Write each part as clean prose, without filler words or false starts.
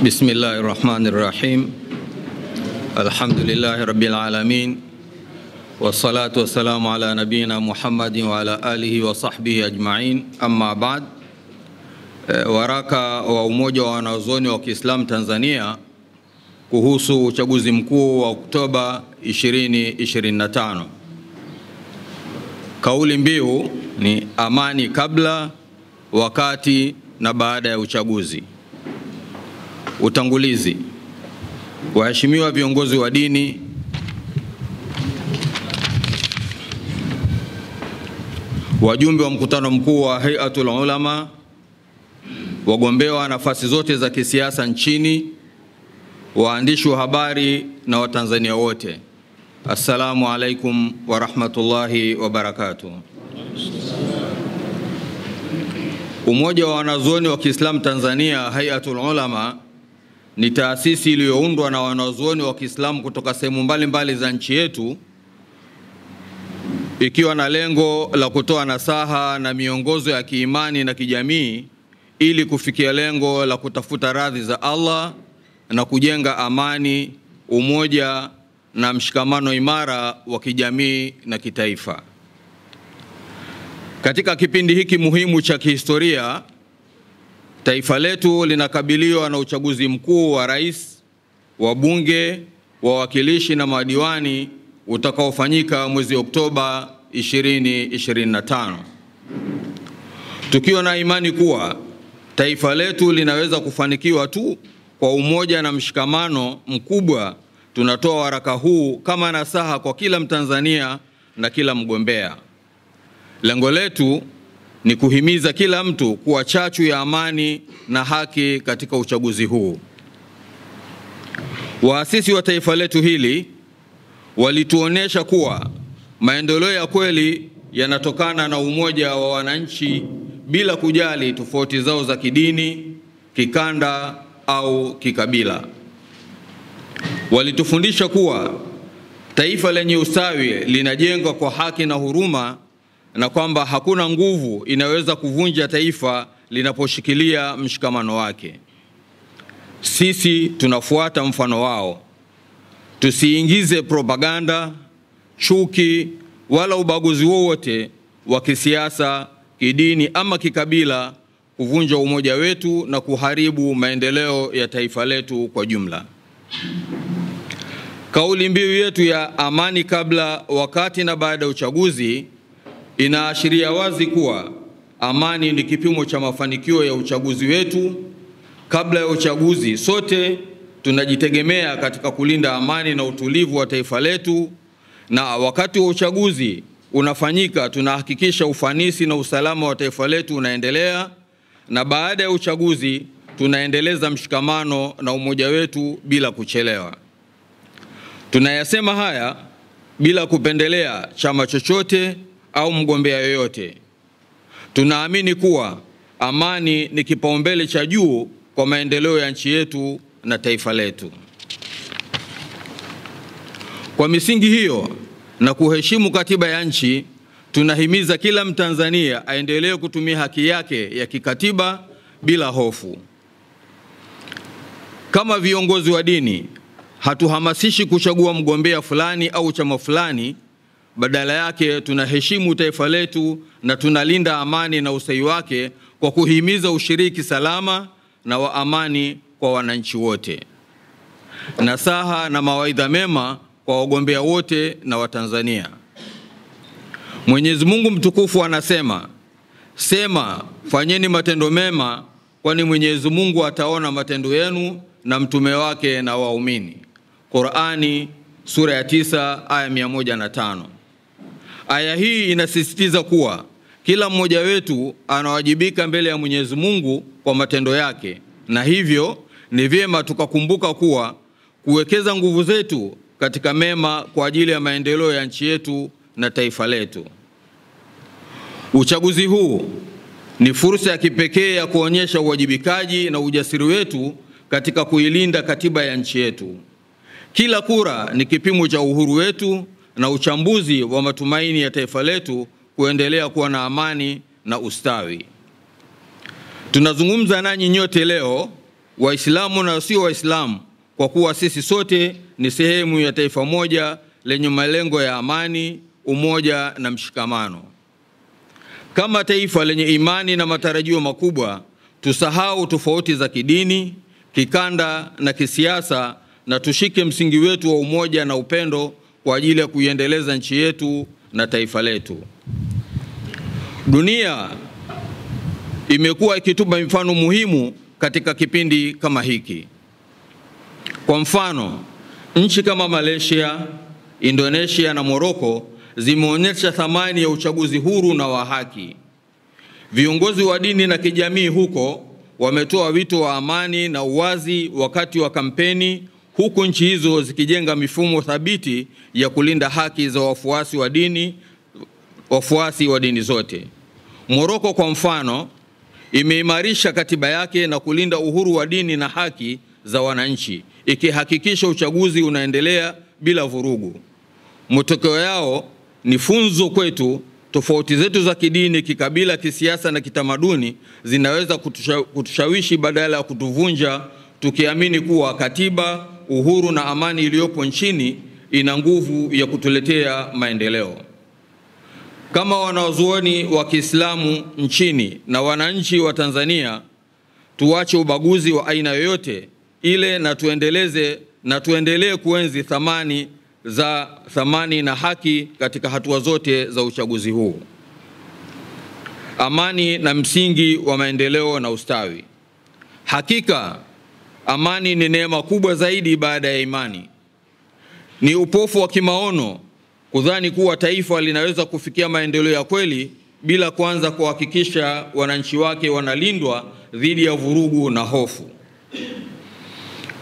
Bismillahirrahmanirrahim. Alhamdulillahi rabbil alamin. Wassalatu wassalamu ala nabiyina Muhammadin wa ala alihi wa sahbihi ajma'in. Amma ba'd. Waraka wa Umoja wa Wanazuoni wa Kiislamu Tanzania kuhusu uchaguzi mkuu wa Oktoba 2025. Kauli mbiu ni amani kabla, wakati na baada ya uchaguzi. Utangulizi. Waheshimiwa viongozi wa dini, wajumbe wa mkutano mkuu wa Hayatul Ulama, wagombea wa nafasi zote za kisiasa nchini, waandishi wa habari na Watanzania wote. Assalamu alaikum wa rahmatullahi wa barakatuh. Umoja wa Wanazuoni wa Kiislamu Tanzania, Hayatul Ulama, ni taasisi iliyoundwa na wanazuoni wa Kiislamu kutoka sehemu mbalimbali za nchi yetu, ikiwa na lengo la kutoa nasaha na miongozo ya kiimani na kijamii ili kufikia lengo la kutafuta radhi za Allah na kujenga amani, umoja na mshikamano imara wa kijamii na kitaifa. Katika kipindi hiki muhimu cha kihistoria, taifa letu linakabiliwa na uchaguzi mkuu wa rais, wa bunge, wawakilishi na madiwani utakaofanyika mwezi Oktoba 2025. Tukiwa na imani kuwa taifa letu linaweza kufanikiwa tu kwa umoja na mshikamano mkubwa, tunatoa waraka huu kama nasaha kwa kila Mtanzania na kila mgombea. Lengo letu ni kuhimiza kila mtu kuwa chachu ya amani na haki katika uchaguzi huu. Waasisi wa taifa letu hili walituonesha kuwa maendeleo ya kweli yanatokana na umoja wa wananchi bila kujali tofauti zao za kidini, kikanda au kikabila. Walitufundisha kuwa taifa lenye usawi linajengwa kwa haki na huruma, na kwamba hakuna nguvu inaweza kuvunja taifa linaposhikilia mshikamano wake. Sisi tunafuata mfano wao. Tusiingize propaganda, chuki wala ubaguzi wowote wa kisiasa, kidini ama kikabila kuvunja umoja wetu na kuharibu maendeleo ya taifa letu kwa jumla. Kauli mbiu yetu ya amani kabla, wakati na baada ya uchaguzi inaashiria wazi kuwa amani ni kipimo cha mafanikio ya uchaguzi wetu. Kabla ya uchaguzi, sote tunajitegemea katika kulinda amani na utulivu wa taifa letu, na wakati wa uchaguzi unafanyika tunahakikisha ufanisi na usalama wa taifa letu unaendelea, na baada ya uchaguzi tunaendeleza mshikamano na umoja wetu bila kuchelewa. Tunayasema haya bila kupendelea chama chochote au mgombea yoyote. Tunaamini kuwa amani ni kipaumbele cha juu kwa maendeleo ya nchi yetu na taifa letu. Kwa misingi hiyo na kuheshimu katiba ya nchi, tunahimiza kila Mtanzania aendelee kutumia haki yake ya kikatiba bila hofu. Kama viongozi wa dini, hatuhamasishi kuchagua mgombea fulani au chama fulani. Badala yake tunaheshimu taifa letu na tunalinda amani na usawi wake kwa kuhimiza ushiriki salama na wa amani kwa wananchi wote. Nasaha na mawaidha mema kwa wagombea wote na Watanzania. Mwenyezi Mungu mtukufu anasema, sema fanyeni matendo mema, kwani Mwenyezi Mungu ataona matendo yenu na mtume wake na waumini. Qur'ani sura ya 9 aya 105. Aya hii inasisitiza kuwa kila mmoja wetu anawajibika mbele ya Mwenyezi Mungu kwa matendo yake, na hivyo ni vyema tukakumbuka kuwa kuwekeza nguvu zetu katika mema kwa ajili ya maendeleo ya nchi yetu na taifa letu. Uchaguzi huu ni fursa ya kipekee ya kuonyesha uwajibikaji na ujasiri wetu katika kuilinda katiba ya nchi yetu. Kila kura ni kipimo cha uhuru wetu na uchambuzi wa matumaini ya taifa letu kuendelea kuwa na amani na ustawi. Tunazungumza nanyi nyote leo, Waislamu na wasio Waislamu, kwa kuwa sisi sote ni sehemu ya taifa moja lenye malengo ya amani, umoja na mshikamano. Kama taifa lenye imani na matarajio makubwa, tusahau tofauti za kidini, kikanda na kisiasa, na tushike msingi wetu wa umoja na upendo kwa ajili ya kuiendeleza nchi yetu na taifa letu. Dunia imekuwa ikitupa mifano muhimu katika kipindi kama hiki. Kwa mfano, nchi kama Malaysia, Indonesia na Morocco zimeonyesha thamani ya uchaguzi huru na wa haki. Viongozi wa dini na kijamii huko wametoa wito wa amani na uwazi wakati wa kampeni, huku nchi hizo zikijenga mifumo thabiti ya kulinda haki za wafuasi wa dini zote. Morocco kwa mfano imeimarisha katiba yake na kulinda uhuru wa dini na haki za wananchi, ikihakikisha uchaguzi unaendelea bila vurugu. Matokeo yao ni funzo kwetu. Tofauti zetu za kidini, kikabila, kisiasa na kitamaduni zinaweza kutushawishi badala ya kutuvunja, tukiamini kuwa katiba, uhuru na amani iliyopo nchini ina nguvu ya kutuletea maendeleo. Kama wanazuoni wa Kiislamu nchini na wananchi wa Tanzania, tuache ubaguzi wa aina yoyote ile na tuendelee kuenzi thamani na haki katika hatua zote za uchaguzi huu. Amani na msingi wa maendeleo na ustawi. Hakika amani ni neema kubwa zaidi baada ya imani. Ni upofu wa kimaono kudhani kuwa taifa linaweza kufikia maendeleo ya kweli bila kwanza kuhakikisha wananchi wake wanalindwa dhidi ya vurugu na hofu.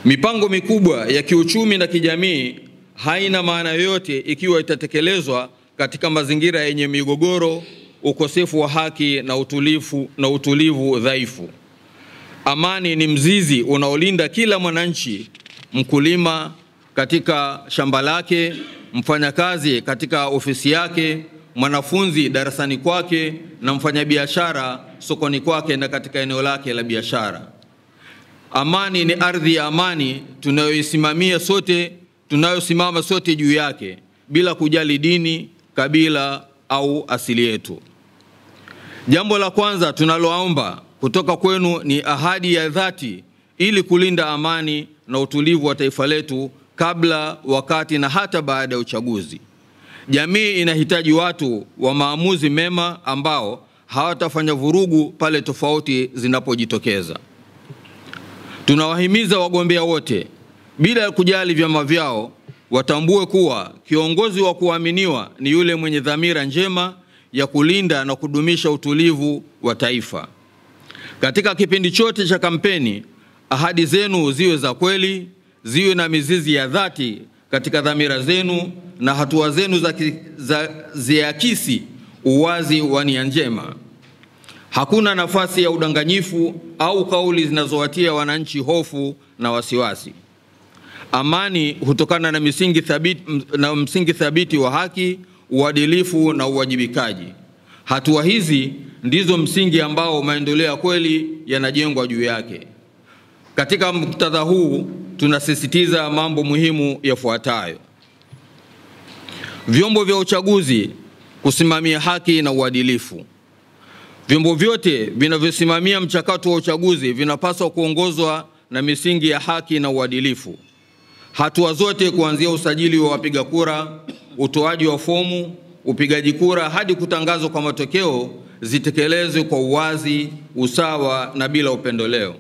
Mipango mikubwa ya kiuchumi na kijamii haina maana yoyote ikiwa itatekelezwa katika mazingira yenye migogoro, ukosefu wa haki na utulivu dhaifu. Amani ni mzizi unaolinda kila mwananchi, mkulima katika shamba lake, mfanyakazi katika ofisi yake, mwanafunzi darasani kwake na mfanyabiashara sokoni kwake na katika eneo lake la biashara. Amani ni ardhi ya amani tunayosimama sote juu yake bila kujali dini, kabila au asili yetu. Jambo la kwanza tunaloomba kutoka kwenu ni ahadi ya dhati ili kulinda amani na utulivu wa taifa letu kabla, wakati na hata baada ya uchaguzi. Jamii inahitaji watu wa maamuzi mema ambao hawatafanya vurugu pale tofauti zinapojitokeza. Tunawahimiza wagombea wote bila kujali vyama vyao watambue kuwa kiongozi wa kuaminiwa ni yule mwenye dhamira njema ya kulinda na kudumisha utulivu wa taifa. Katika kipindi chote cha kampeni, ahadi zenu ziwe za kweli, ziwe na mizizi ya dhati katika dhamira zenu, na hatua zenu ziakisi uwazi wa nia njema. Hakuna nafasi ya udanganyifu au kauli zinazowatia wananchi hofu na wasiwasi. Amani hutokana na msingi thabiti wa haki, uadilifu na uwajibikaji. Hatua hizi ndizo msingi ambao maendeleo ya kweli yanajengwa juu yake. Katika muktadha huu tunasisitiza mambo muhimu yafuatayo. Vyombo vya uchaguzi kusimamia haki na uadilifu. Vyombo vyote vinavyosimamia mchakato wa uchaguzi vinapaswa kuongozwa na misingi ya haki na uadilifu. Hatua zote kuanzia usajili wa wapiga kura, utoaji wa fomu, upigaji kura hadi kutangazwa kwa matokeo zitekelezwe kwa uwazi, usawa na bila upendeleo.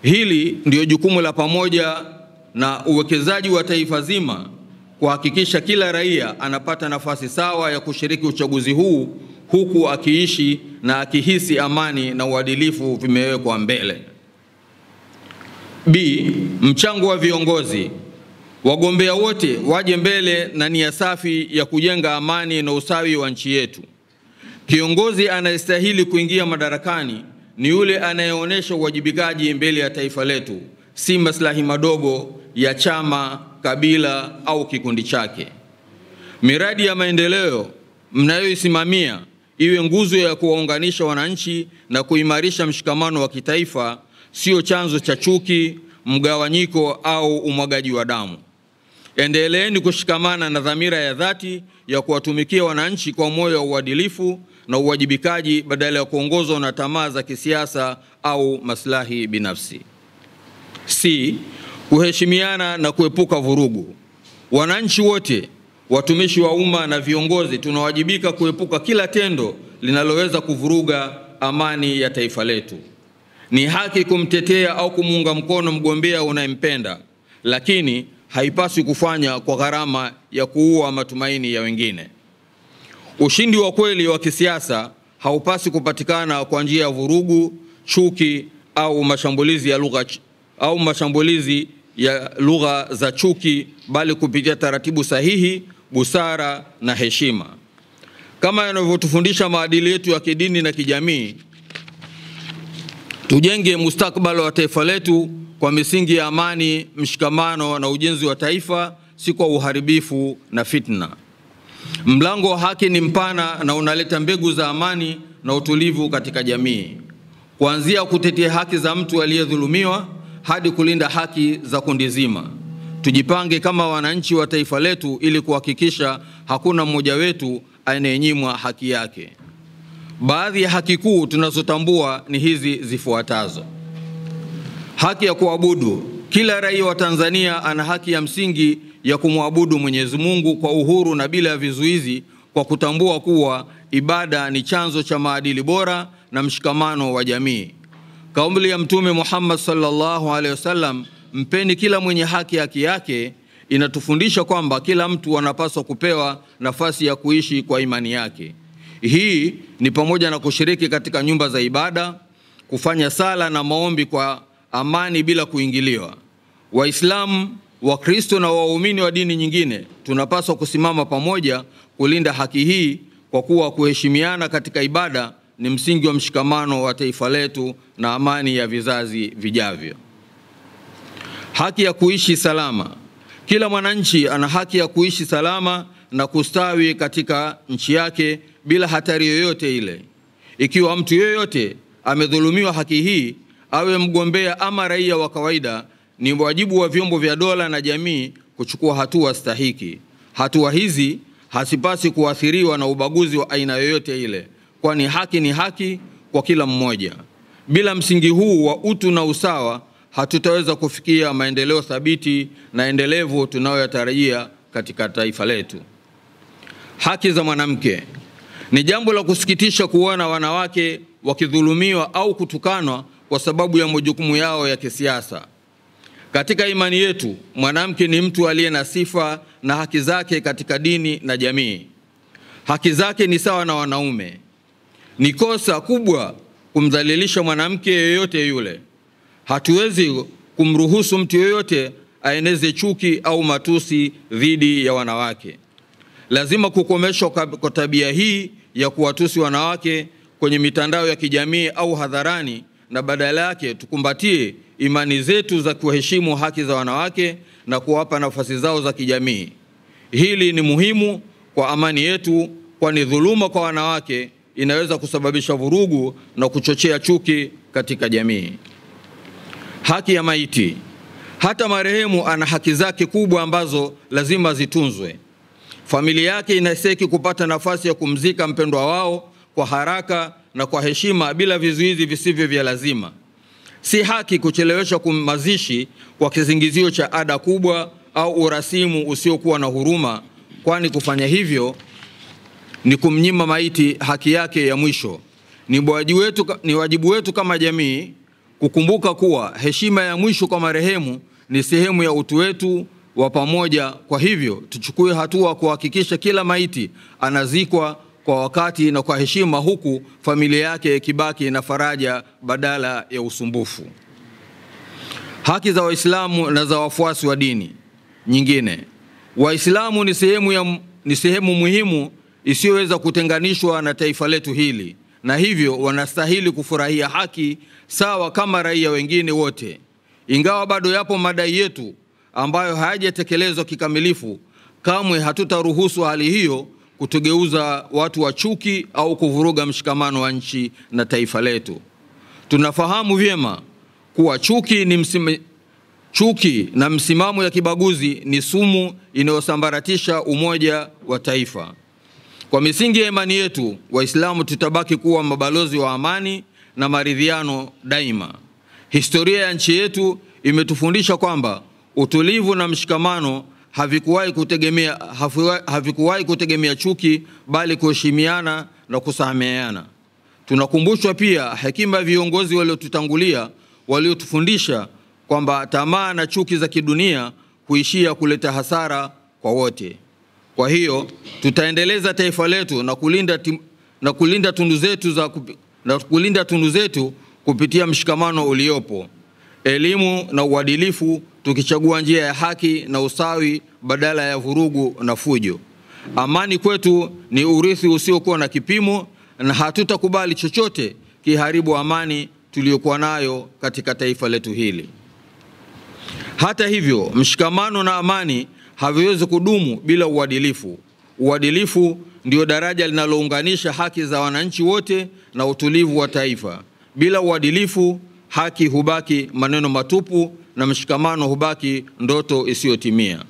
Hili ndio jukumu la pamoja na uwekezaji wa taifa zima kuhakikisha kila raia anapata nafasi sawa ya kushiriki uchaguzi huu, huku akiishi na akihisi amani na uadilifu vimewekwa mbele. B. Mchango wa viongozi. Wagombea wote waje mbele na nia safi ya kujenga amani na usawi wa nchi yetu. Kiongozi anayestahili kuingia madarakani ni yule anayeonyesha uwajibikaji mbele ya taifa letu, si maslahi madogo ya chama, kabila au kikundi chake. Miradi ya maendeleo mnayoisimamia iwe nguzo ya kuwaunganisha wananchi na kuimarisha mshikamano wa kitaifa, sio chanzo cha chuki, mgawanyiko au umwagaji wa damu. Endeleeni kushikamana na dhamira ya dhati ya kuwatumikia wananchi kwa moyo wa uadilifu na uwajibikaji badala ya kuongozwa na tamaa za kisiasa au maslahi binafsi. C. Kuheshimiana na kuepuka vurugu. Wananchi wote, watumishi wa umma na viongozi tunawajibika kuepuka kila tendo linaloweza kuvuruga amani ya taifa letu. Ni haki kumtetea au kumuunga mkono mgombea unayempenda, lakini haipaswi kufanya kwa gharama ya kuua matumaini ya wengine. Ushindi wa kweli wa kisiasa haupaswi kupatikana kwa njia ya vurugu, chuki au mashambulizi ya lugha za chuki, bali kupitia taratibu sahihi, busara na heshima. Kama yanavyotufundisha maadili yetu ya kidini na kijamii, tujenge mustakabali wa taifa letu kwa misingi ya amani, mshikamano na ujenzi wa taifa, si kwa uharibifu na fitna. Mlango wa haki ni mpana na unaleta mbegu za amani na utulivu katika jamii. Kuanzia kutetea haki za mtu aliyedhulumiwa hadi kulinda haki za kundi zima. Tujipange kama wananchi wa taifa letu ili kuhakikisha hakuna mmoja wetu anayenyimwa haki yake. Baadhi ya haki kuu tunazotambua ni hizi zifuatazo. Haki ya kuabudu. Kila raia wa Tanzania ana haki ya msingi ya kumwabudu Mwenyezi Mungu kwa uhuru na bila vizuizi, kwa kutambua kuwa ibada ni chanzo cha maadili bora na mshikamano wa jamii. Kauli ya Mtume Muhammad sallallahu alaihi wasallam, mpeni kila mwenye haki yake, inatufundisha kwamba kila mtu anapaswa kupewa nafasi ya kuishi kwa imani yake. Hii ni pamoja na kushiriki katika nyumba za ibada, kufanya sala na maombi kwa amani bila kuingiliwa. Waislamu, Wakristo na waumini wa dini nyingine tunapaswa kusimama pamoja kulinda haki hii, kwa kuwa kuheshimiana katika ibada ni msingi wa mshikamano wa taifa letu na amani ya vizazi vijavyo. Haki ya kuishi salama. Kila mwananchi ana haki ya kuishi salama na kustawi katika nchi yake bila hatari yoyote ile. Ikiwa mtu yoyote amedhulumiwa haki hii, awe mgombea ama raia wa kawaida, ni wajibu wa vyombo vya dola na jamii kuchukua hatua stahiki. Hatua hizi hasipasi kuathiriwa na ubaguzi wa aina yoyote ile, kwani haki ni haki kwa kila mmoja. Bila msingi huu wa utu na usawa, hatutaweza kufikia maendeleo thabiti na endelevu tunayoyatarajia katika taifa letu. Haki za mwanamke. Ni jambo la kusikitisha kuona wanawake wakidhulumiwa au kutukanwa kwa sababu ya majukumu yao ya kisiasa. Katika imani yetu, mwanamke ni mtu aliye na sifa na haki zake katika dini na jamii. Haki zake ni sawa na wanaume. Ni kosa kubwa kumdhalilisha mwanamke yoyote yule. Hatuwezi kumruhusu mtu yoyote aeneze chuki au matusi dhidi ya wanawake. Lazima kukomeshwa kwa tabia hii ya kuwatusi wanawake kwenye mitandao ya kijamii au hadharani, na badala yake tukumbatie imani zetu za kuheshimu haki za wanawake na kuwapa nafasi zao za kijamii. Hili ni muhimu kwa amani yetu, kwani dhuluma kwa wanawake inaweza kusababisha vurugu na kuchochea chuki katika jamii. Haki ya maiti. Hata marehemu ana haki zake kubwa ambazo lazima zitunzwe. Familia yake inastahili kupata nafasi ya kumzika mpendwa wao kwa haraka na kwa heshima bila vizuizi visivyo vya lazima. Si haki kuchelewesha mazishi kwa kisingizio cha ada kubwa au urasimu usiokuwa na huruma, kwani kufanya hivyo ni kumnyima maiti haki yake ya mwisho. Ni wajibu wetu kama jamii kukumbuka kuwa heshima ya mwisho kwa marehemu ni sehemu ya utu wetu wa pamoja. Kwa hivyo tuchukue hatua kuhakikisha kila maiti anazikwa kwa wakati na kwa heshima, huku familia yake ikibaki na faraja badala ya usumbufu. Haki za Waislamu na za wafuasi wa dini nyingine. Waislamu ni sehemu muhimu isiyoweza kutenganishwa na taifa letu hili, na hivyo wanastahili kufurahia haki sawa kama raia wengine wote. Ingawa bado yapo madai yetu ambayo hayajatekelezwa kikamilifu, kamwe hatutaruhusu hali hiyo kutugeuza watu wa chuki au kuvuruga mshikamano wa nchi na taifa letu. Tunafahamu vyema kuwa chuki na msimamo ya kibaguzi ni sumu inayosambaratisha umoja wa taifa. Kwa misingi ya imani yetu, Waislamu tutabaki kuwa mabalozi wa amani na maridhiano daima. Historia ya nchi yetu imetufundisha kwamba utulivu na mshikamano havikuwahi kutegemea chuki, bali kuheshimiana na kusameheana. Tunakumbushwa pia hekima ya viongozi waliotutangulia waliotufundisha kwamba tamaa na chuki za kidunia huishia kuleta hasara kwa wote. Kwa hiyo tutaendeleza taifa letu na kulinda tunu zetu kupitia mshikamano uliopo, elimu na uadilifu, tukichagua njia ya haki na usawi badala ya vurugu na fujo. Amani kwetu ni urithi usiokuwa na kipimo, na hatutakubali chochote kiharibu amani tuliyokuwa nayo katika taifa letu hili. Hata hivyo, mshikamano na amani haviwezi kudumu bila uadilifu. Uadilifu ndio daraja linalounganisha haki za wananchi wote na utulivu wa taifa. Bila uadilifu, haki hubaki maneno matupu na mshikamano hubaki ndoto isiyotimia.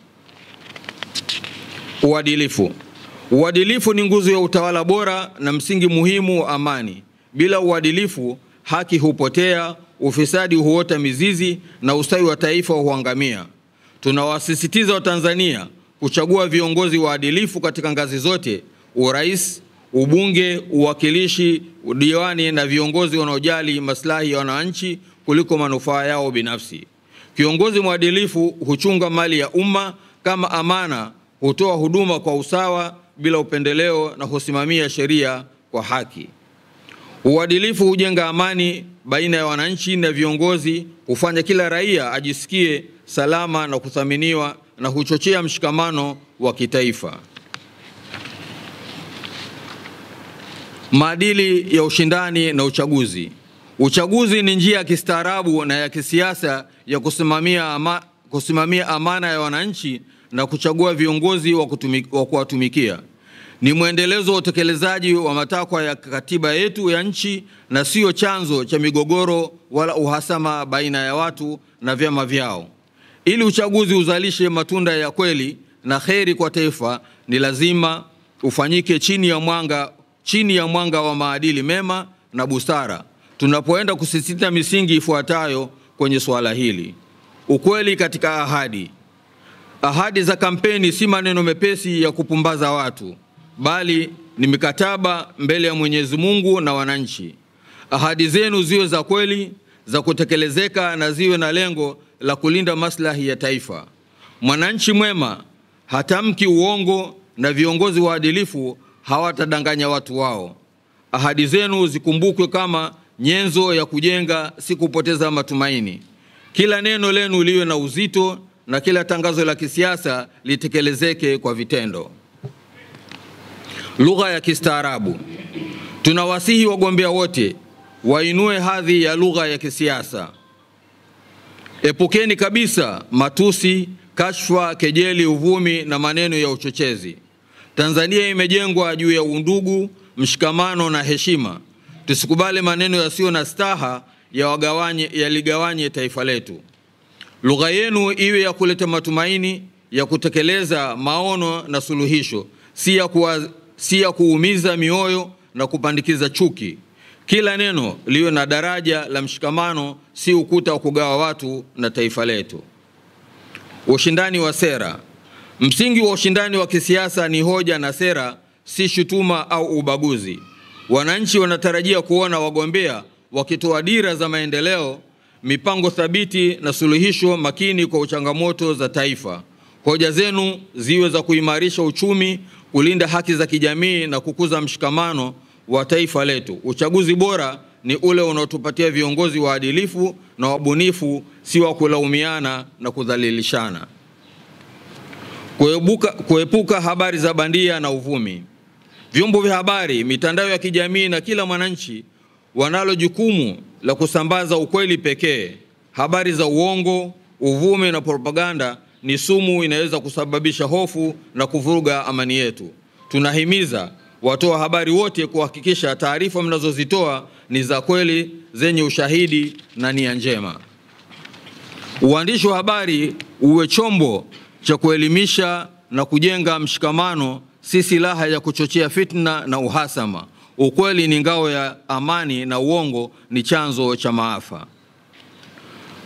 Uadilifu ni nguzo ya utawala bora na msingi muhimu wa amani. Bila uadilifu, haki hupotea, ufisadi huota mizizi na ustawi wa taifa huangamia. Tunawasisitiza Watanzania kuchagua viongozi waadilifu katika ngazi zote: urais, ubunge, uwakilishi, udiwani na viongozi wanaojali maslahi ya wananchi kuliko manufaa yao binafsi. Kiongozi mwadilifu huchunga mali ya umma kama amana, hutoa huduma kwa usawa bila upendeleo na husimamia sheria kwa haki. Uadilifu hujenga amani baina ya wananchi na viongozi, hufanya kila raia ajisikie salama na kuthaminiwa, na huchochea mshikamano wa kitaifa. Maadili ya ushindani na uchaguzi. Uchaguzi ni njia ya kistaarabu na ya kisiasa ya kusimamia amana ya wananchi na kuchagua viongozi wa kuwatumikia. Ni mwendelezo wa utekelezaji wa matakwa ya katiba yetu ya nchi na sio chanzo cha migogoro wala uhasama baina ya watu na vyama vyao. Ili uchaguzi uzalishe matunda ya kweli na kheri kwa taifa, ni lazima ufanyike chini ya mwanga wa maadili mema na busara. Tunapoenda kusisitiza misingi ifuatayo kwenye swala hili: ukweli katika ahadi. Ahadi za kampeni si maneno mepesi ya kupumbaza watu, bali ni mikataba mbele ya Mwenyezi Mungu na wananchi. Ahadi zenu ziwe za kweli, za kutekelezeka, na ziwe na lengo la kulinda maslahi ya taifa. Mwananchi mwema hatamki uongo na viongozi waadilifu hawatadanganya watu wao. Ahadi zenu zikumbukwe kama nyenzo ya kujenga, si kupoteza matumaini. Kila neno lenu liwe na uzito na kila tangazo la kisiasa litekelezeke kwa vitendo. Lugha ya kistaarabu. Tunawasihi wagombea wote wainue hadhi ya lugha ya kisiasa. Epukeni kabisa matusi, kashfa, kejeli, uvumi na maneno ya uchochezi. Tanzania imejengwa juu ya undugu, mshikamano na heshima. Tusikubali maneno yasiyo na staha yaligawanye taifa letu. Lugha yenu iwe ya kuleta matumaini, ya kutekeleza maono na suluhisho, si ya kuumiza mioyo na kupandikiza chuki. Kila neno liwe na daraja la mshikamano, si ukuta wa kugawa watu na taifa letu. Ushindani wa sera. Msingi wa ushindani wa kisiasa ni hoja na sera, si shutuma au ubaguzi. Wananchi wanatarajia kuona wagombea wakitoa dira za maendeleo, mipango thabiti na suluhisho makini kwa changamoto za taifa. Hoja zenu ziwe za kuimarisha uchumi, kulinda haki za kijamii na kukuza mshikamano wa taifa letu. Uchaguzi bora ni ule unaotupatia viongozi waadilifu na wabunifu, si wa kulaumiana na kudhalilishana. Kuepuka habari za bandia na uvumi. Vyombo vya habari, mitandao ya kijamii na kila mwananchi wanalo jukumu la kusambaza ukweli pekee. Habari za uongo, uvumi na propaganda ni sumu, inaweza kusababisha hofu na kuvuruga amani yetu. tunahimiza watoa habari wote kuhakikisha taarifa mnazozitoa ni za kweli, zenye ushahidi na nia njema. Uandishi wa habari uwe chombo cha kuelimisha na kujenga mshikamano, si silaha ya kuchochea fitna na uhasama. Ukweli ni ngao ya amani na uongo ni chanzo cha maafa.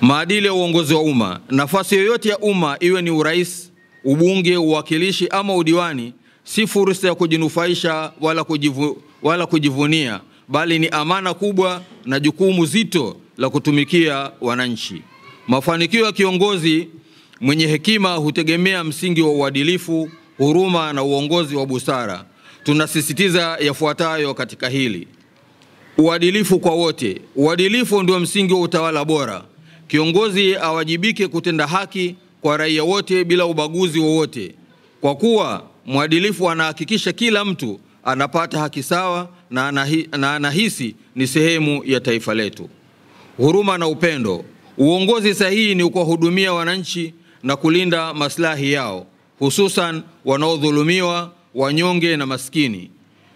Maadili ya uongozi wa umma. Nafasi yoyote ya umma, iwe ni urais, ubunge, uwakilishi ama udiwani, si fursa ya kujinufaisha wala kujivunia, bali ni amana kubwa na jukumu zito la kutumikia wananchi. Mafanikio ya kiongozi mwenye hekima hutegemea msingi wa uadilifu, huruma na uongozi wa busara. Tunasisitiza yafuatayo katika hili: uadilifu kwa wote. Uadilifu ndio msingi wa utawala bora. Kiongozi awajibike kutenda haki kwa raia wote bila ubaguzi wowote, kwa kuwa mwadilifu anahakikisha kila mtu anapata haki sawa na anahisi ni sehemu ya taifa letu. Huruma na upendo. Uongozi sahihi ni kuwahudumia wananchi na kulinda maslahi yao, hususan wanaodhulumiwa, wanyonge na maskini.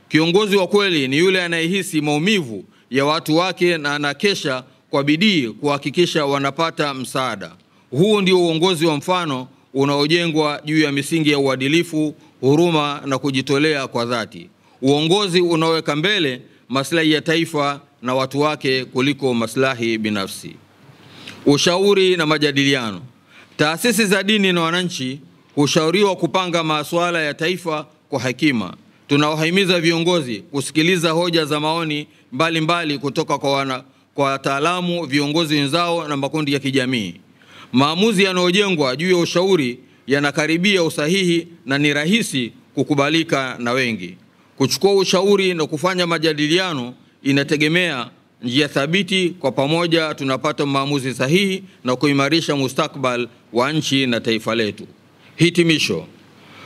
Kiongozi wa kweli ni yule anayehisi maumivu ya watu wake na anakesha kwa bidii kuhakikisha wanapata msaada. Huu ndio uongozi wa mfano unaojengwa juu ya misingi ya uadilifu, huruma na kujitolea kwa dhati. Uongozi unaoweka mbele maslahi ya taifa na watu wake kuliko maslahi binafsi. Ushauri na majadiliano. Taasisi za dini na wananchi hushauriwa kupanga masuala ya taifa kwa hekima. Tunawahimiza viongozi kusikiliza hoja za maoni mbalimbali kutoka kwa wataalamu, viongozi wenzao na makundi ya kijamii. Maamuzi yanayojengwa juu ya ushauri yanakaribia usahihi na ni rahisi kukubalika na wengi. Kuchukua ushauri na kufanya majadiliano inategemea njia thabiti. Kwa pamoja tunapata maamuzi sahihi na kuimarisha mustakbal wa nchi na taifa letu. Hitimisho.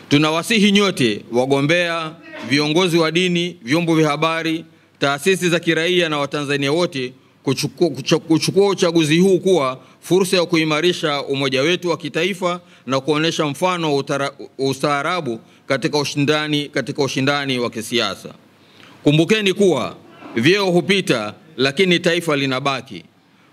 Tunawasihi nyote, wagombea, viongozi wa dini, vyombo vya habari, taasisi za kiraia na Watanzania wote kuchukua uchaguzi huu kuwa fursa ya kuimarisha umoja wetu wa kitaifa na kuonesha mfano wa ustaarabu katika ushindani wa kisiasa. Kumbukeni kuwa vyeo hupita lakini taifa linabaki.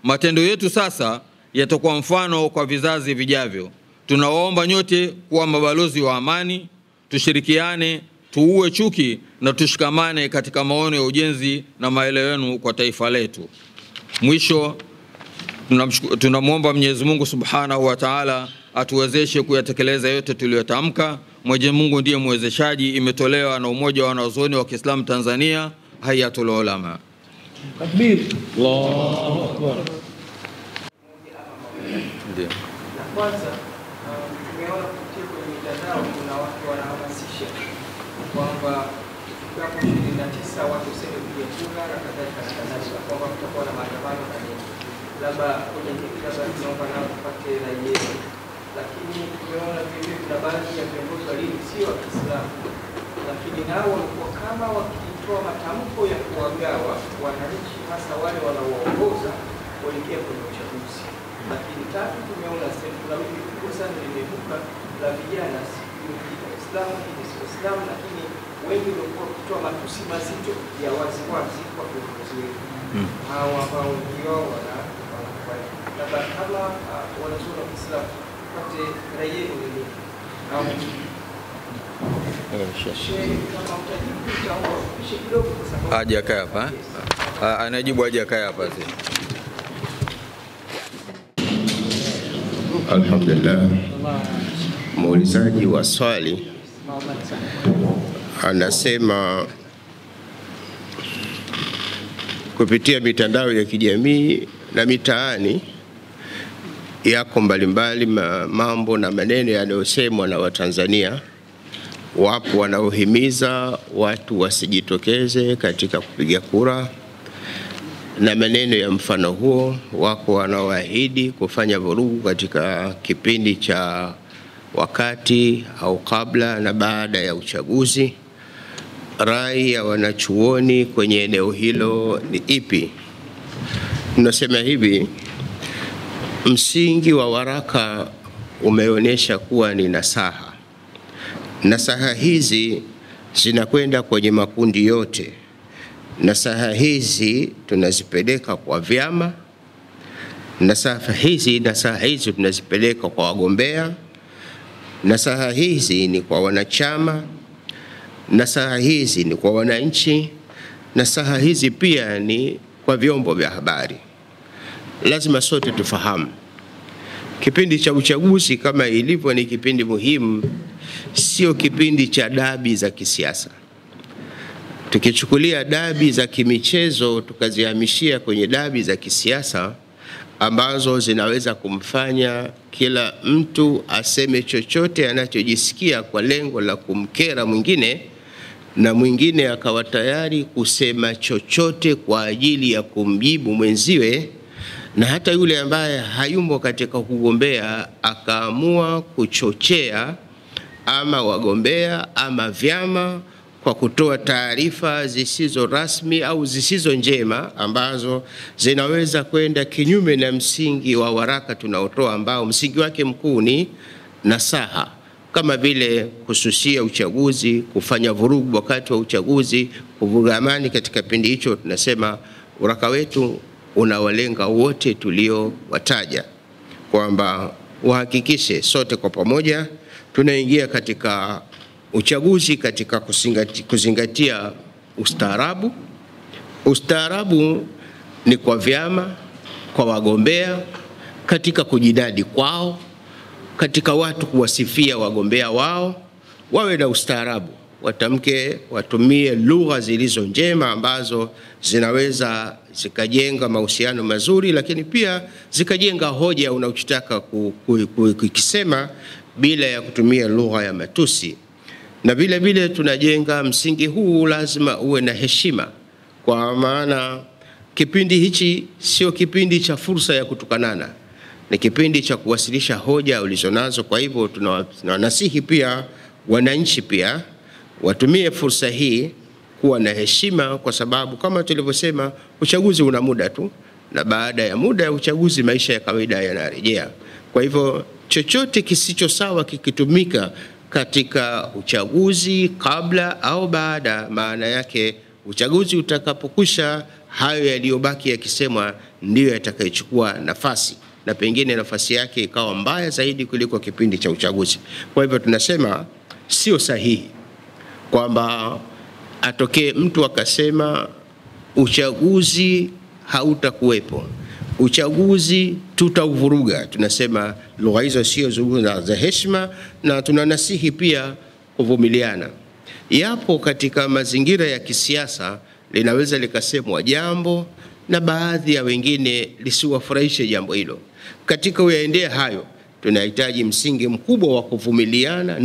Matendo yetu sasa yatakuwa mfano kwa vizazi vijavyo. Tunawaomba nyote kuwa mabalozi wa amani, tushirikiane, tuue chuki na tushikamane katika maono ya ujenzi na maelewano kwa taifa letu. Mwisho, tunamuomba Mwenyezi Mungu Subhanahu wa Ta'ala atuwezeshe kuyatekeleza yote tuliyotamka. Mwenyezi Mungu ndiye mwezeshaji. Imetolewa na Umoja wa Wanazuoni wa Kiislamu Tanzania, Hayatul Ulama. Takbir. Allahu Akbar. Ndio. Kwanza tumeona kupitia kwenye mitandao kuna watu wanahamasisha kwamba kwa 29 watu sema kupiga kura na kadhalika, kwamba kutakuwa na maandamano na nini. Labda kwenye kikao tunaomba nao tupate rai yenu. Lakini tumeona vile kuna baadhi ya viongozi wa dini sio wa Kiislamu, lakini nao walikuwa kama wakitoa matamko ya kuwagawa wananchi, hasa wale wanaoongoza kuelekea kwenye uchaguzi. Lakini tatu, tumeona kuna wimbi kubwa sana limevuka la vijana kujiita Islamu, Islamu, lakini wengi walikuwa wakitoa matusi mazito ya waziwazi kwa viongozi wetu. Hawa ambao wengi wao wanakubali. Labda kama wanazuoni wa Kiislamu pate rai yenu ni nini? Aje akae hapa. Anajibu aje akae hapa. Alhamdulillah. Muulizaji wa swali anasema kupitia mitandao ya kijamii na mitaani yako mbalimbali mambo na maneno yanayosemwa na Watanzania. Wapo wanaohimiza watu wasijitokeze katika kupiga kura na maneno ya mfano huo. Wako wanaoahidi kufanya vurugu katika kipindi cha wakati au kabla na baada ya uchaguzi. Rai ya wanachuoni kwenye eneo hilo ni ipi? Tunasema hivi, msingi wa waraka umeonyesha kuwa ni nasaha. Nasaha hizi zinakwenda kwenye makundi yote. Nasaha hizi tunazipeleka kwa vyama, nasaha hizi tunazipeleka kwa wagombea, nasaha hizi ni kwa wanachama, nasaha hizi ni kwa wananchi, nasaha hizi pia ni kwa vyombo vya habari. Lazima sote tufahamu kipindi cha uchaguzi kama ilivyo ni kipindi muhimu, sio kipindi cha dabi za kisiasa. Tukichukulia dabi za kimichezo tukazihamishia kwenye dabi za kisiasa ambazo zinaweza kumfanya kila mtu aseme chochote anachojisikia kwa lengo la kumkera mwingine, na mwingine akawa tayari kusema chochote kwa ajili ya kumjibu mwenziwe, na hata yule ambaye hayumo katika kugombea akaamua kuchochea ama wagombea ama vyama kwa kutoa taarifa zisizo rasmi au zisizo njema ambazo zinaweza kwenda kinyume na msingi wa waraka tunaotoa, ambao msingi wake mkuu ni nasaha, kama vile kususia uchaguzi, kufanya vurugu wakati wa uchaguzi, kuvuruga amani katika kipindi hicho. Tunasema waraka wetu unawalenga wote tuliowataja, kwamba wahakikishe sote kwa pamoja tunaingia katika uchaguzi katika kuzingatia ustaarabu. Ustaarabu ni kwa vyama, kwa wagombea, katika kujidadi kwao, katika watu kuwasifia wagombea wao, wawe na ustaarabu, watamke, watumie lugha zilizo njema ambazo zinaweza zikajenga mahusiano mazuri, lakini pia zikajenga hoja unachotaka kukisema bila ya kutumia lugha ya matusi. Na vile vile tunajenga msingi huu lazima uwe na heshima, kwa maana kipindi hichi sio kipindi cha fursa ya kutukanana, ni kipindi cha kuwasilisha hoja ulizonazo. Kwa hivyo tunawasihi pia wananchi pia watumie fursa hii kuwa na heshima, kwa sababu kama tulivyosema uchaguzi una muda tu, na baada ya muda ya uchaguzi maisha ya kawaida yanarejea. Kwa hivyo chochote kisicho sawa kikitumika katika uchaguzi kabla au baada, maana yake uchaguzi utakapokwisha hayo yaliyobaki yakisemwa ndiyo yatakayochukua nafasi, na pengine nafasi yake ikawa mbaya zaidi kuliko kipindi cha uchaguzi. Kwa hivyo tunasema sio sahihi kwamba atokee mtu akasema uchaguzi hautakuwepo, uchaguzi tutauvuruga. Tunasema lugha hizo sio zungumza za heshima, na tunanasihi pia kuvumiliana. Yapo katika mazingira ya kisiasa linaweza likasemwa jambo na baadhi ya wengine lisiwafurahishe jambo hilo. Katika uyaendea hayo tunahitaji msingi mkubwa wa kuvumiliana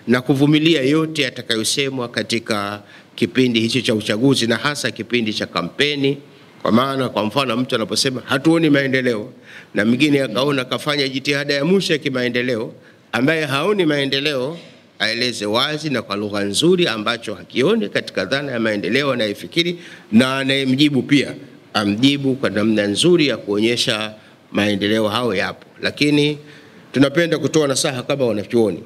na kuvumilia yote yatakayosemwa katika kipindi hicho cha uchaguzi, na hasa kipindi cha kampeni. Kwa maana kwa mfano mtu anaposema hatuoni maendeleo na mwingine akaona kafanya jitihada ya mwisho ya kimaendeleo, ambaye haoni maendeleo aeleze wazi na kwa lugha nzuri ambacho hakioni katika dhana ya maendeleo anayefikiri, na anayemjibu pia amjibu kwa namna nzuri ya kuonyesha maendeleo hao yapo. Lakini tunapenda kutoa nasaha kama wanachuoni,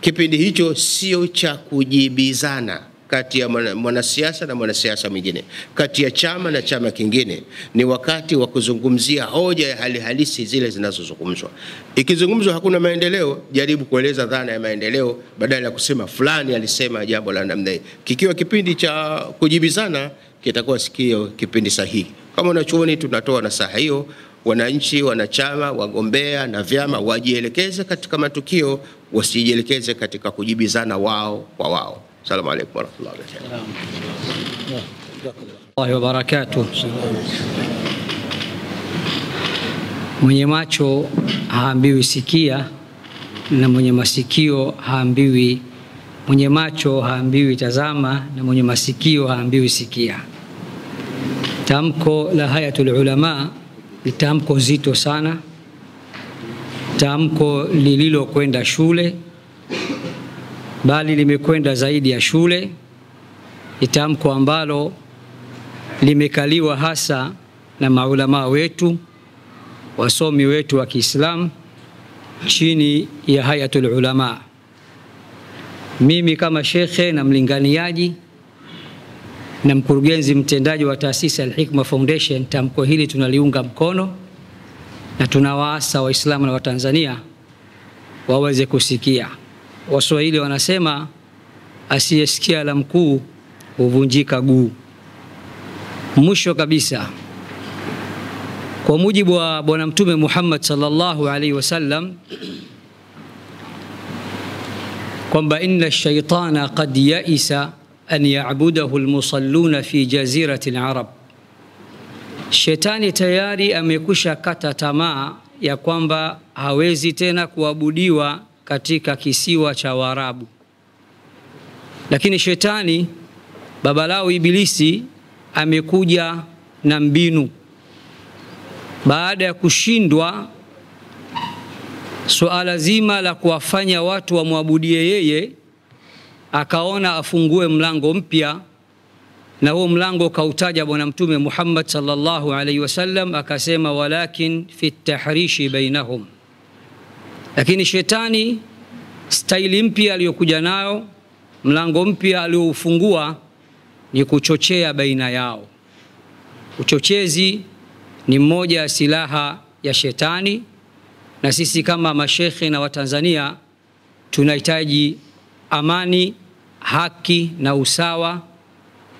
kipindi hicho sio cha kujibizana kati ya mwanasiasa na mwanasiasa mwingine, kati ya chama na chama kingine. Ni wakati wa kuzungumzia hoja ya hali halisi zile zinazozungumzwa. Ikizungumzwa hakuna maendeleo, jaribu kueleza dhana ya maendeleo badala ya kusema fulani alisema jambo la namna hii. Kikiwa kipindi cha kujibizana kitakuwa sikio kipindi sahihi. Kama wanachuoni tunatoa nasaha hiyo, wananchi, wanachama, wagombea na vyama wajielekeze katika matukio, wasijielekeze katika kujibizana wao kwa wao. Assalamu alaykum wa rahmatullahi wa barakatuh. Mwenye macho haambiwi sikia, na mwenye masikio haambiwi, mwenye macho haambiwi tazama, na mwenye masikio haambiwi sikia. Tamko la Hayatul Ulama ni tamko zito sana, tamko lililokwenda shule, bali limekwenda zaidi ya shule. Ni tamko ambalo limekaliwa hasa na maulama wetu, wasomi wetu wa Kiislamu chini ya Hayatul Ulama. Mimi kama shekhe na mlinganiaji na mkurugenzi mtendaji wa taasisi Al-Hikma Foundation, tamko hili tunaliunga mkono na tunawaasa Waislamu na Watanzania waweze kusikia. Waswahili wanasema asiyesikia la mkuu huvunjika guu. Mwisho kabisa, kwa mujibu wa Bwana Mtume Muhammad sallallahu alaihi wasallam kwamba inna ash-shaytana qad ya'isa an ya'budahu al-musalluna fi jazirati al-arab, shetani tayari amekusha kata tamaa ya kwamba hawezi tena kuabudiwa katika kisiwa cha Waarabu. Lakini shetani baba lao Ibilisi amekuja na mbinu. Baada ya kushindwa suala zima la kuwafanya watu wamwabudie yeye, akaona afungue mlango mpya, na huo mlango kautaja Bwana Mtume Muhammad sallallahu alaihi wasallam, akasema walakin fi tahrishi bainahum. Lakini shetani staili mpya aliyokuja nayo, mlango mpya aliofungua ni kuchochea baina yao. Uchochezi ni mmoja ya silaha ya shetani, na sisi kama mashekhe na Watanzania tunahitaji amani, haki na usawa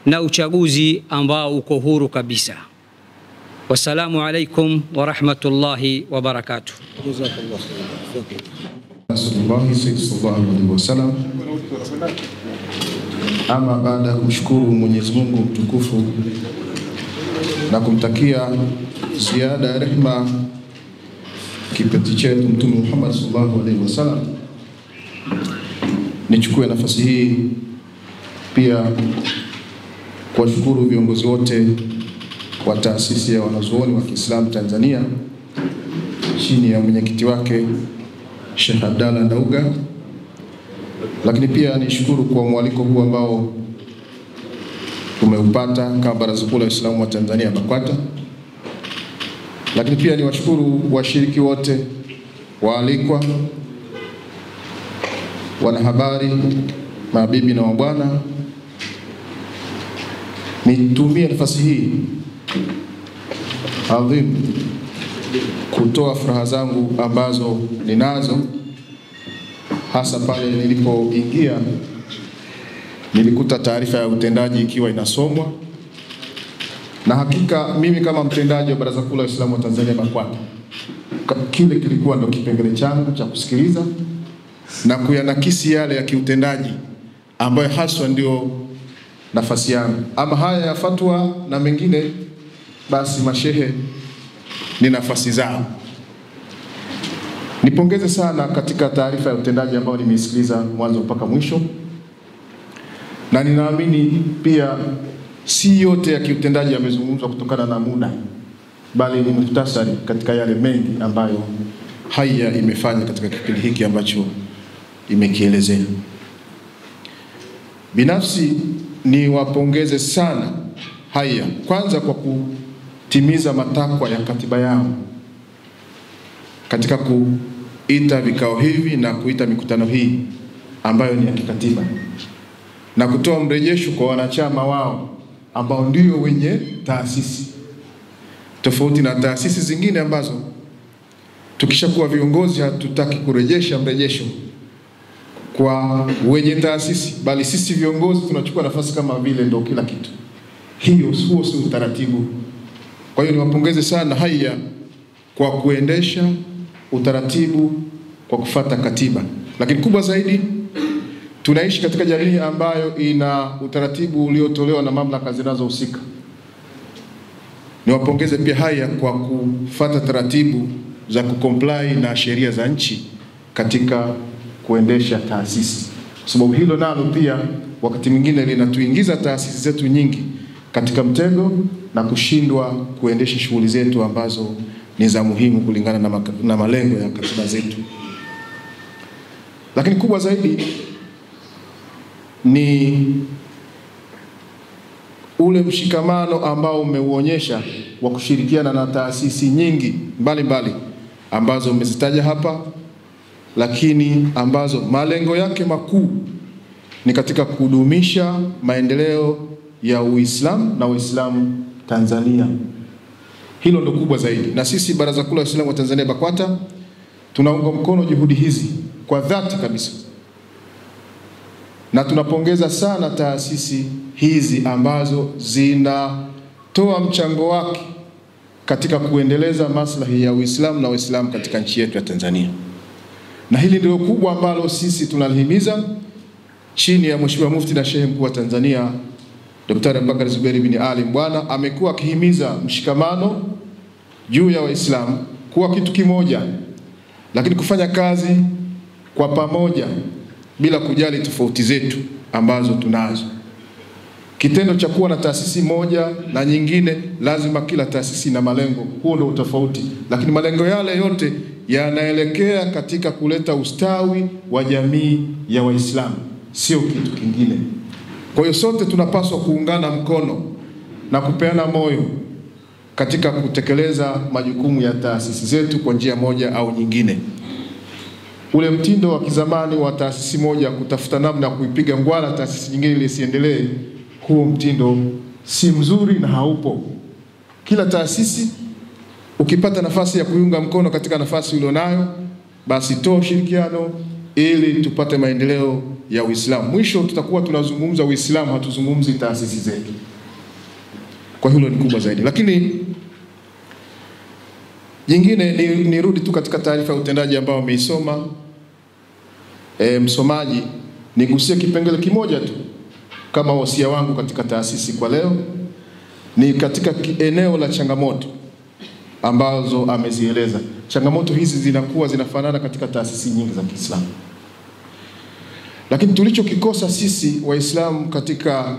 na uchaguzi ambao uko huru kabisa. Wassalamu alaikum wa rahmatullahi wa barakatuh. Ama baada ya kumshukuru Mwenyezi Mungu mtukufu na kumtakia ziada ya rehema kipenzi chetu Mtume Muhammad sallallahu alaihi wasallam, nichukue nafasi hii pia kuwashukuru viongozi wote wa taasisi ya wanazuoni wa Kiislamu Tanzania chini ya mwenyekiti wake Sheikh Abdalla Ndauga. Lakini pia nishukuru kwa mwaliko huu ambao tumeupata kama Baraza Kuu la Waislamu wa Tanzania BAKWATA. Lakini pia niwashukuru washiriki wote, waalikwa, wanahabari, mabibi na mabwana. Nitumie nafasi hii adhim kutoa furaha zangu ambazo ninazo, hasa pale nilipoingia nilikuta taarifa ya utendaji ikiwa inasomwa, na hakika mimi kama mtendaji wa Baraza Kuu la Waislamu wa Tanzania BAKWATA, kile kilikuwa ndo kipengele changu cha kusikiliza na kuyanakisi yale ya kiutendaji ambayo haswa ndio nafasi yangu. Ama haya ya fatwa na mengine, basi mashehe ni nafasi zao. Nipongeze sana katika taarifa ya utendaji ambayo nimeisikiliza mwanzo mpaka mwisho, na ninaamini pia si yote ya kiutendaji yamezungumzwa kutokana na muda, bali ni muhtasari katika yale mengi ambayo haya imefanya katika kipindi hiki ambacho imekielezea. Binafsi ni wapongeze sana haya, kwanza kwa kutimiza matakwa ya katiba yao katika kuita vikao hivi na kuita mikutano hii ambayo ni ya kikatiba, na kutoa mrejesho kwa wanachama wao ambao ndio wenye taasisi, tofauti na taasisi zingine ambazo tukishakuwa viongozi hatutaki kurejesha mrejesho kwa wenye taasisi, bali sisi viongozi tunachukua nafasi kama vile ndio kila kitu. Huo si utaratibu. Kwa hiyo niwapongeze sana haya kwa kuendesha utaratibu kwa kufuata katiba. Lakini kubwa zaidi, tunaishi katika jamii ambayo ina utaratibu uliotolewa na mamlaka zinazohusika. Niwapongeze pia haya kwa kufuata taratibu za kucomply na sheria za nchi katika kuendesha taasisi. Sababu hilo nalo pia wakati mwingine linatuingiza taasisi zetu nyingi katika mtego na kushindwa kuendesha shughuli zetu ambazo ni za muhimu kulingana na malengo ya katiba zetu. Lakini kubwa zaidi ni ule mshikamano ambao umeuonyesha wa kushirikiana na taasisi nyingi mbalimbali ambazo umezitaja hapa, lakini ambazo malengo yake makuu ni katika kudumisha maendeleo ya Uislamu na Waislamu Tanzania. Hilo ndo kubwa zaidi. Na sisi Baraza Kuu la Waislamu wa Tanzania BAKWATA tunaunga mkono juhudi hizi kwa dhati kabisa. Na tunapongeza sana taasisi hizi ambazo zinatoa mchango wake katika kuendeleza maslahi ya Uislamu na Waislamu katika nchi yetu ya Tanzania. Na hili ndio kubwa ambalo sisi tunalihimiza chini ya Mheshimiwa Mufti na Shehe Mkuu wa Tanzania Dr. Abubakar Zuberi bin Ali Mbwana. Amekuwa akihimiza mshikamano juu ya Waislamu kuwa kitu kimoja, lakini kufanya kazi kwa pamoja bila kujali tofauti zetu ambazo tunazo. Kitendo cha kuwa na taasisi moja na nyingine, lazima kila taasisi na malengo, huo ndio utofauti, lakini malengo yale yote yanaelekea katika kuleta ustawi wa jamii ya Waislamu, sio kitu kingine. Kwa hiyo sote tunapaswa kuungana mkono na kupeana moyo katika kutekeleza majukumu ya taasisi zetu kwa njia moja au nyingine. Ule mtindo wa kizamani wa taasisi moja kutafuta namna ya kuipiga ngwala taasisi nyingine ili isiendelee, huo mtindo si mzuri na haupo. Kila taasisi ukipata nafasi ya kuiunga mkono katika nafasi ulionayo, basi toa ushirikiano ili tupate maendeleo ya Uislamu. Mwisho tutakuwa tunazungumza Uislamu, hatuzungumzi taasisi zetu. Kwa hilo ni kubwa zaidi. Lakini jingine nirudi tu katika taarifa ya utendaji ambao ameisoma msomaji, nigusie kipengele kimoja tu kama wasia wangu katika taasisi kwa leo, ni katika eneo la changamoto ambazo amezieleza. Changamoto hizi zinakuwa zinafanana katika taasisi nyingi za Kiislamu. Lakini tulichokikosa sisi Waislamu katika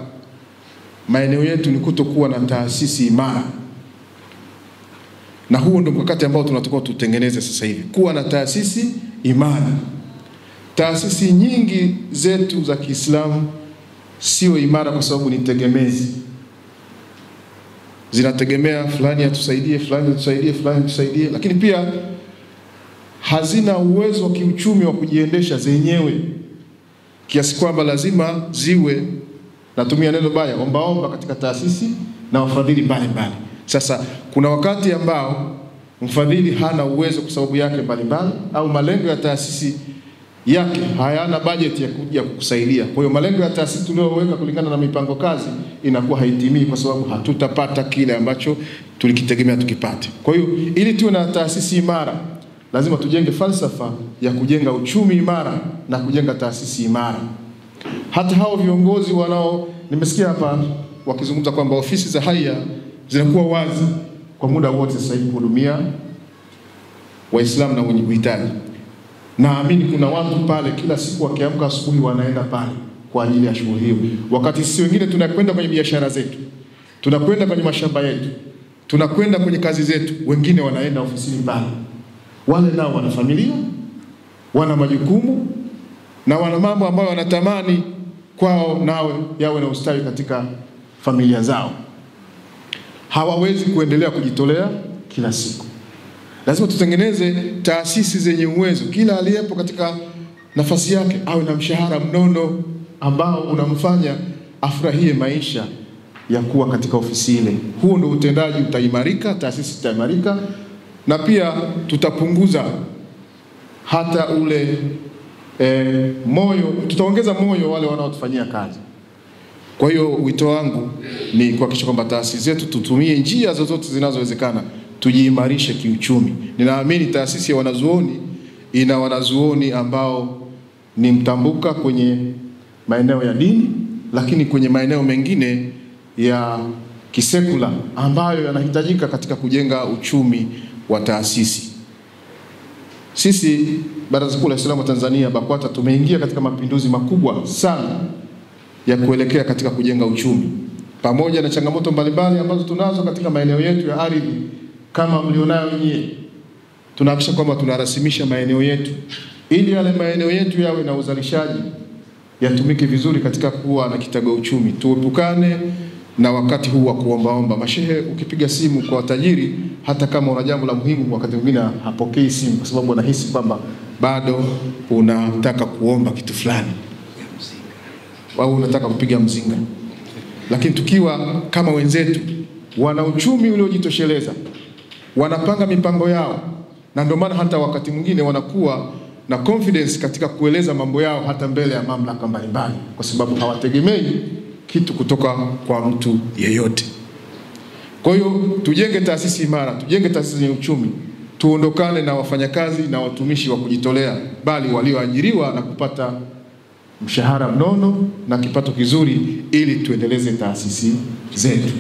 maeneo yetu ni kutokuwa na taasisi imara. Na huo ndio mkakati ambao tunatakiwa tutengeneze sasa hivi, kuwa na taasisi imara. Taasisi nyingi zetu za Kiislamu sio imara kwa sababu ni tegemezi. Zinategemea fulani atusaidie, fulani atusaidie, fulani atusaidie, lakini pia hazina uwezo wa kiuchumi wa kujiendesha zenyewe, kiasi kwamba lazima ziwe, natumia neno baya, ombaomba katika taasisi na wafadhili mbalimbali. Sasa kuna wakati ambao mfadhili hana uwezo kwa sababu yake mbalimbali, au malengo ya taasisi yake hayana budget ya kuja kukusaidia. Kwa hiyo malengo ya taasisi tuliyoweka kulingana na mipango kazi inakuwa haitimii, kwa sababu hatutapata kile ambacho tulikitegemea tukipate. Kwa hiyo ili tuwe na taasisi imara, lazima tujenge falsafa ya kujenga uchumi imara na kujenga taasisi imara. Hata hao viongozi nimesikia hapa wakizungumza kwamba ofisi za haya zinakuwa wazi kwa muda wote sasa hivi kuhudumia Waislamu na wenye uhitaji. Naamini kuna watu pale kila siku wakiamka asubuhi wanaenda pale kwa ajili ya shughuli hiyo. Wakati sisi wengine tunakwenda kwenye biashara zetu, tunakwenda kwenye mashamba yetu, tunakwenda kwenye kazi zetu, wengine wanaenda ofisini pale. Wale nao wana familia, wana majukumu na wana mambo ambayo wanatamani kwao nao yawe na ustawi katika familia zao. Hawawezi kuendelea kujitolea kila siku. Lazima tutengeneze taasisi zenye uwezo, kila aliyepo katika nafasi yake awe na mshahara mnono ambao unamfanya afurahie maisha ya kuwa katika ofisi ile. Huo ndio utendaji utaimarika, taasisi itaimarika, na pia tutapunguza hata ule moyo, tutaongeza moyo wale wanaotufanyia kazi. Kwa hiyo wito wangu ni kuhakikisha kwamba taasisi zetu tutumie njia zozote zinazowezekana tujiimarishe kiuchumi. Ninaamini taasisi ya wanazuoni ina wanazuoni ambao ni mtambuka kwenye maeneo ya dini, lakini kwenye maeneo mengine ya kisekula ambayo yanahitajika katika kujenga uchumi wa taasisi. Sisi Baraza Kuu la Waislamu wa Tanzania BAKWATA tumeingia katika mapinduzi makubwa sana ya kuelekea katika kujenga uchumi. Pamoja na changamoto mbalimbali ambazo tunazo katika maeneo yetu ya ardhi kama mlionayo nyie, tunahakikisha kwamba tunarasimisha maeneo yetu ili yale maeneo yetu yawe na uzalishaji, yatumike vizuri katika kuwa na kitega uchumi. Tuepukane na wakati huu wa kuombaomba. Mashehe, ukipiga simu kwa tajiri, hata kama una jambo la muhimu, wakati mwingine hapokei simu kwa sababu anahisi kwamba bado unataka kuomba kitu fulani. au unataka kupiga mzinga. Lakini tukiwa kama wenzetu wana uchumi uliojitosheleza, wanapanga mipango yao, na ndio maana hata wakati mwingine wanakuwa na confidence katika kueleza mambo yao hata mbele ya mamlaka mbalimbali, kwa sababu hawategemei kitu kutoka kwa mtu yeyote. Kwa hiyo tujenge taasisi imara, tujenge taasisi zenye uchumi, tuondokane na wafanyakazi na watumishi wa kujitolea, bali walioajiriwa na kupata mshahara mnono na kipato kizuri ili tuendeleze taasisi zetu.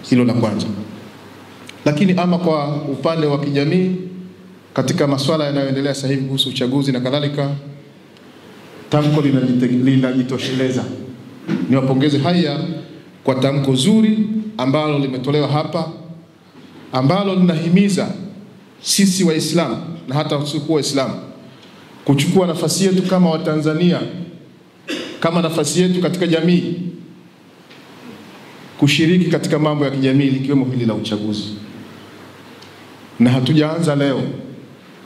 Hilo la kwanza. Lakini ama kwa upande wa kijamii, katika masuala yanayoendelea sasa hivi kuhusu uchaguzi na kadhalika, tamko linajitosheleza. Niwapongeze haya kwa tamko zuri ambalo limetolewa hapa, ambalo linahimiza sisi Waislamu na hata wasiokuwa Waislamu kuchukua nafasi yetu kama Watanzania, kama nafasi yetu katika jamii, kushiriki katika mambo ya kijamii likiwemo hili la uchaguzi. Na hatujaanza leo.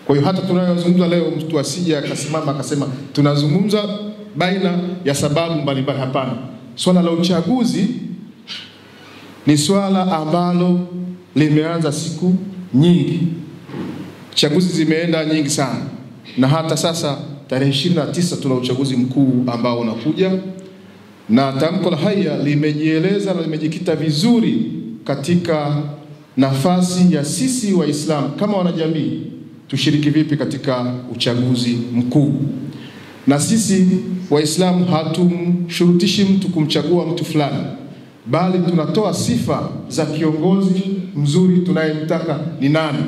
Kwa hiyo hata tunayozungumza leo mtu asije akasimama akasema tunazungumza baina ya sababu mbalimbali. Hapana. Swala la uchaguzi ni swala ambalo limeanza siku nyingi. Chaguzi zimeenda nyingi sana. Na hata sasa tarehe 29 tuna uchaguzi mkuu ambao unakuja, na tamko la haya limejieleza na limejikita vizuri katika nafasi ya sisi Waislamu kama wanajamii tushiriki vipi katika uchaguzi mkuu. Na sisi Waislamu hatumshurutishi mtu kumchagua mtu fulani, bali tunatoa sifa za kiongozi mzuri tunayemtaka ni nani,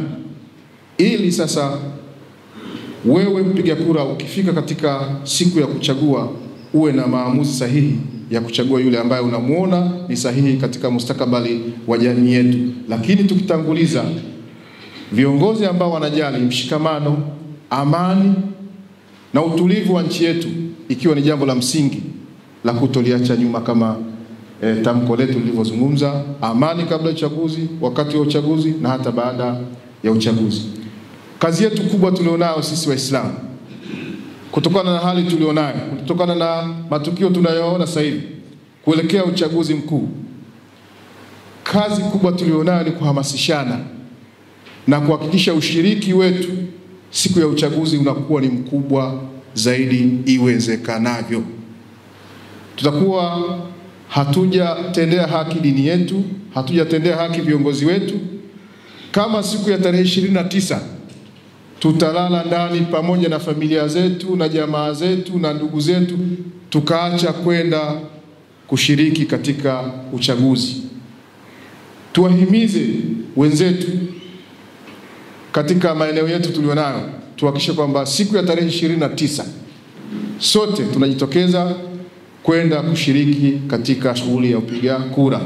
ili sasa wewe mpiga kura ukifika katika siku ya kuchagua uwe na maamuzi sahihi ya kuchagua yule ambaye unamuona ni sahihi katika mustakabali wa jamii yetu. Lakini tukitanguliza viongozi ambao wanajali mshikamano, amani na utulivu wa nchi yetu, ikiwa ni jambo la msingi la kutoliacha nyuma kama tamko letu lilivyozungumza, amani kabla ya uchaguzi, wakati wa uchaguzi na hata baada ya uchaguzi. Kazi yetu kubwa tulionayo sisi Waislamu, kutokana na hali tulionayo, kutokana na matukio tunayoona sasa hivi kuelekea uchaguzi mkuu, kazi kubwa tulionayo ni kuhamasishana na kuhakikisha ushiriki wetu siku ya uchaguzi unakuwa ni mkubwa zaidi iwezekanavyo. Tutakuwa hatujatendea haki dini yetu, hatujatendea haki viongozi wetu kama siku ya tarehe 29 tutalala ndani pamoja na familia zetu na jamaa zetu na ndugu zetu tukaacha kwenda kushiriki katika uchaguzi. Tuwahimize wenzetu katika maeneo yetu tulionayo, tuhakikishe kwamba siku ya tarehe 29 sote tunajitokeza kwenda kushiriki katika shughuli ya upiga kura.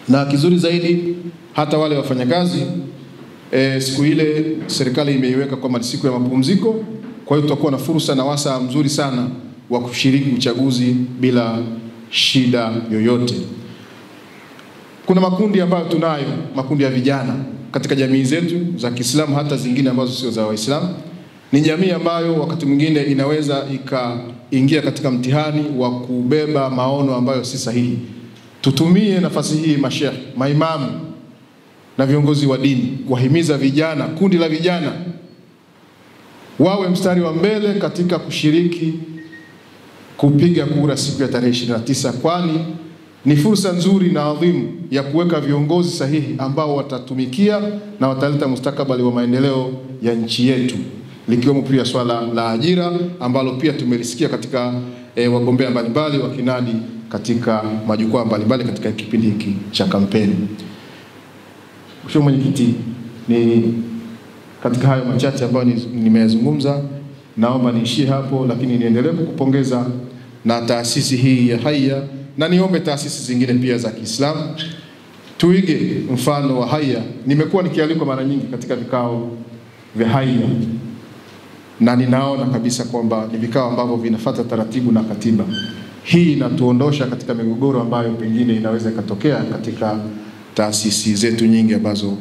Na kizuri zaidi, hata wale wafanyakazi siku ile serikali imeiweka kama siku ya mapumziko, kwa hiyo tutakuwa na fursa na wasaa mzuri sana wa kushiriki uchaguzi bila shida yoyote. Kuna makundi ambayo tunayo, makundi ya vijana katika jamii zetu za Kiislamu, hata zingine ambazo sio za Waislamu. Ni jamii ambayo wakati mwingine inaweza ikaingia katika mtihani wa kubeba maono ambayo si sahihi. Tutumie nafasi hii masheikh, maimamu na viongozi wa dini kuwahimiza vijana, kundi la vijana wawe mstari wa mbele katika kushiriki kupiga kura siku ya tarehe 29, kwani ni fursa nzuri na adhimu ya kuweka viongozi sahihi ambao watatumikia na wataleta mustakabali wa maendeleo ya nchi yetu, likiwemo pia swala la ajira ambalo pia tumelisikia katika wagombea mbalimbali wakinadi katika majukwaa mbalimbali katika kipindi hiki cha kampeni. Mheshimiwa Mwenyekiti, ni katika hayo machache ambayo nimeyazungumza, naomba niishie hapo, lakini niendelee kukupongeza na taasisi hii ya Haya, na niombe taasisi zingine pia za Kiislamu tuige mfano wa Haya. Nimekuwa nikialikwa mara nyingi katika vikao vya Haya, na ninaona kabisa kwamba ni vikao ambavyo vinafuata taratibu na katiba. Hii inatuondosha katika migogoro ambayo pengine inaweza ikatokea katika taasisi zetu nyingi ambazo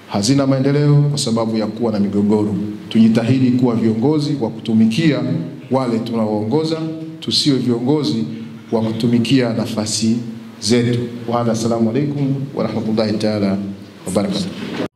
hazina maendeleo kwa sababu ya kuwa na migogoro. Tujitahidi kuwa viongozi wa kutumikia wale tunaoongoza, tusiwe viongozi wa kutumikia nafasi zetu. Wa hadha, assalamu alaikum wa rahmatullahi ta'ala wa barakatuh.